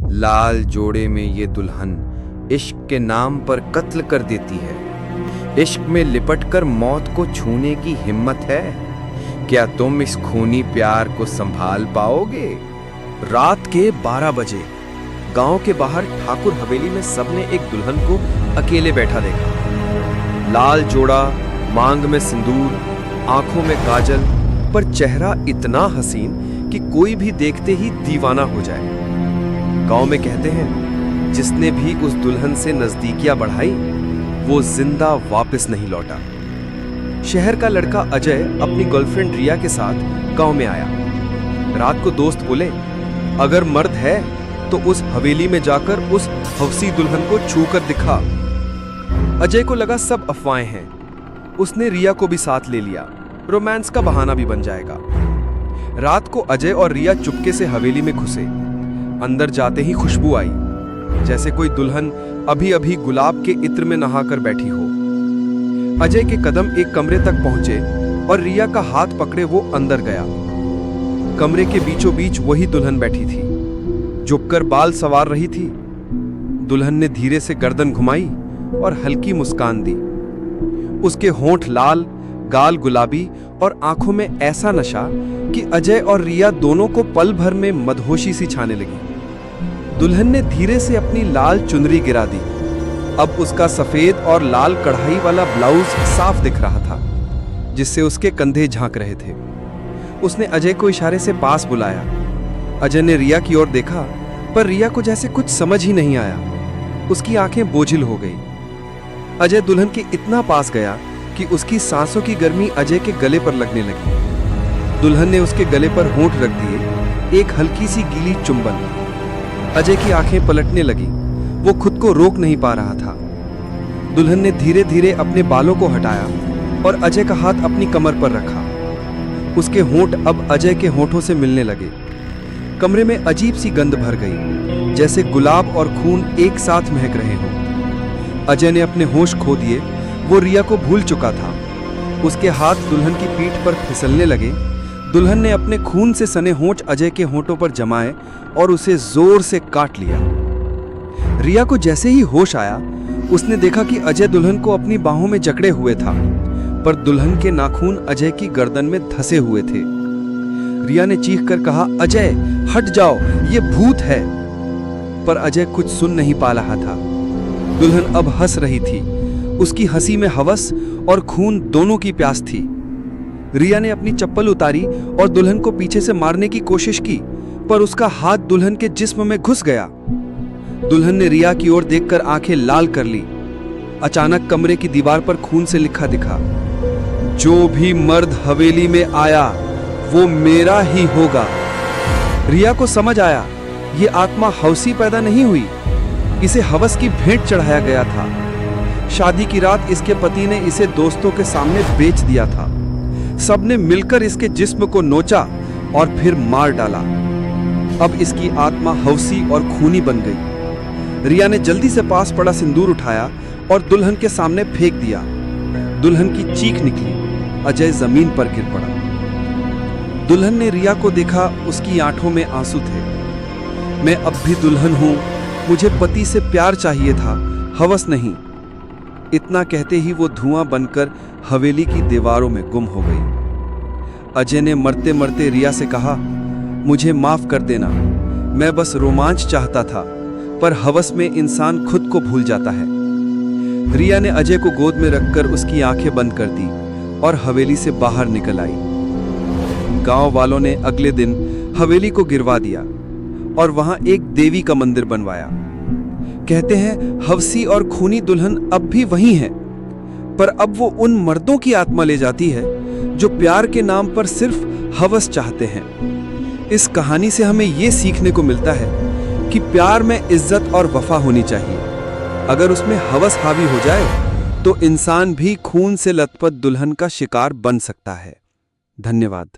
लाल जोड़े में ये दुल्हन इश्क के नाम पर कत्ल कर देती है। इश्क में लिपटकर मौत को छूने की हिम्मत है? क्या तुम इस खूनी प्यार को संभाल पाओगे? रात के 12 बजे गांव के बाहर ठाकुर हवेली में सबने एक दुल्हन को अकेले बैठा देखा। लाल जोड़ा, मांग में सिंदूर, आंखों में काजल, पर चेहरा इतना हसीन कि कोई भी देखते ही दीवाना हो जाए। गांव में कहते हैं, जिसने भी उस दुल्हन से नजदीकियां बढ़ाई वो जिंदा वापस नहीं लौटा। शहर का लड़का अजय अपनी गर्लफ्रेंड रिया के साथ गांव में आया। रात को दोस्त बोले, अगर मर्द है तो उस हवेली में जाकर उस हवसी दुल्हन को छू कर दिखा। अजय को लगा सब अफवाहें हैं। उसने रिया को भी साथ ले लिया, रोमांस का बहाना भी बन जाएगा। रात को अजय और रिया चुपके से हवेली में घुसे। अंदर जाते ही खुशबू आई, जैसे कोई दुल्हन अभी अभी गुलाब के इत्र में नहाकर बैठी हो। अजय के कदम एक कमरे तक पहुंचे और रिया का हाथ पकड़े वो अंदर गया। कमरे के बीचों बीच वही दुल्हन बैठी थी, झुककर बाल संवार रही थी। दुल्हन ने धीरे से गर्दन घुमाई और हल्की मुस्कान दी। उसके होंठ लाल, गाल गुलाबी और आंखों में ऐसा नशा कि अजय और रिया दोनों को पल भर में मदहोशी सी छाने लगी। दुल्हन ने धीरे से अपनी लाल चुनरी गिरा दी। अब उसका सफेद और लाल कढ़ाई वाला ब्लाउज साफ दिख रहा था, जिससे उसके कंधे झांक रहे थे। उसने अजय को इशारे से पास बुलाया। अजय ने रिया की ओर देखा, पर रिया को जैसे कुछ समझ ही नहीं आया। उसकी आंखें बोझिल हो गई। अजय दुल्हन के इतना पास गया कि उसकी सांसों की गर्मी अजय के गले पर लगने लगी। दुल्हन ने उसके गले पर होंठ रख दिए, एक हल्की सी गीली चुंबन। अजय की आंखें पलटने लगी। वो खुद को रोक नहीं पा रहा था। दुल्हन ने धीरे धीरे अपने बालों को हटाया और अजय का हाथ अपनी कमर पर रखा। उसके होंठ अब अजय के होंठों से मिलने लगे। कमरे में अजीब सी गंध भर गई, जैसे गुलाब और खून एक साथ महक रहे हों। अजय ने अपने होश खो दिए। वो रिया को भूल चुका था। उसके हाथ दुल्हन की पीठ पर फिसलने लगे। दुल्हन ने अपने खून से सने होंठ अजय के होंठों पर जमाए और उसे जोर से काट लिया। रिया को जैसे ही होश आया, उसने देखा कि अजय दुल्हन को अपनी बाहों में जकड़े हुए था, पर दुल्हन के नाखून अजय की गर्दन में धंसे हुए थे। रिया ने चीख कर कहा, अजय हट जाओ, ये भूत है। पर अजय कुछ सुन नहीं पा रहा था। दुल्हन अब हंस रही थी। उसकी हंसी में हवस और खून दोनों की प्यास थी। रिया ने अपनी चप्पल उतारी और दुल्हन को पीछे से मारने की कोशिश की, पर उसका हाथ दुल्हन के जिस्म में घुस गया। दुल्हन ने रिया की ओर देखकर आंखें लाल कर ली। अचानक कमरे की दीवार पर खून से लिखा दिखा, जो भी मर्द हवेली में आया वो मेरा ही होगा। रिया को समझ आया, ये आत्मा हवसी पैदा नहीं हुई, इसे हवस की भेंट चढ़ाया गया था। शादी की रात इसके पति ने इसे दोस्तों के सामने बेच दिया था। सबने मिलकर इसके जिस्म को नोचा और फिर मार डाला। अब इसकी आत्मा हवसी और खूनी बन गई। रिया ने जल्दी से पास पड़ा सिंदूर उठाया और दुल्हन के सामने फेंक दिया। दुल्हन की चीख निकली। अजय जमीन पर गिर पड़ा। दुल्हन ने रिया को देखा, उसकी आंखों में आंसू थे। मैं अब भी दुल्हन हूं, मुझे पति से प्यार चाहिए था, हवस नहीं। इतना कहते ही वो धुआं बनकर हवेली की दीवारों में गुम हो गई। अजय ने मरते मरते रिया से कहा, मुझे माफ कर देना, मैं बस रोमांच चाहता था, पर हवस में इंसान खुद को भूल जाता है। रिया ने अजय को गोद में रखकर उसकी आंखें बंद कर दी और हवेली से बाहर निकल आई। गांव वालों ने अगले दिन हवेली को गिरवा दिया और वहां एक देवी का मंदिर बनवाया। कहते हैं, हवसी और खूनी दुल्हन अब भी वही है, पर अब वो उन मर्दों की आत्मा ले जाती है जो प्यार के नाम पर सिर्फ हवस चाहते हैं। इस कहानी से हमें ये सीखने को मिलता है कि प्यार में इज्जत और वफा होनी चाहिए। अगर उसमें हवस हावी हो जाए तो इंसान भी खून से लथपथ दुल्हन का शिकार बन सकता है। धन्यवाद।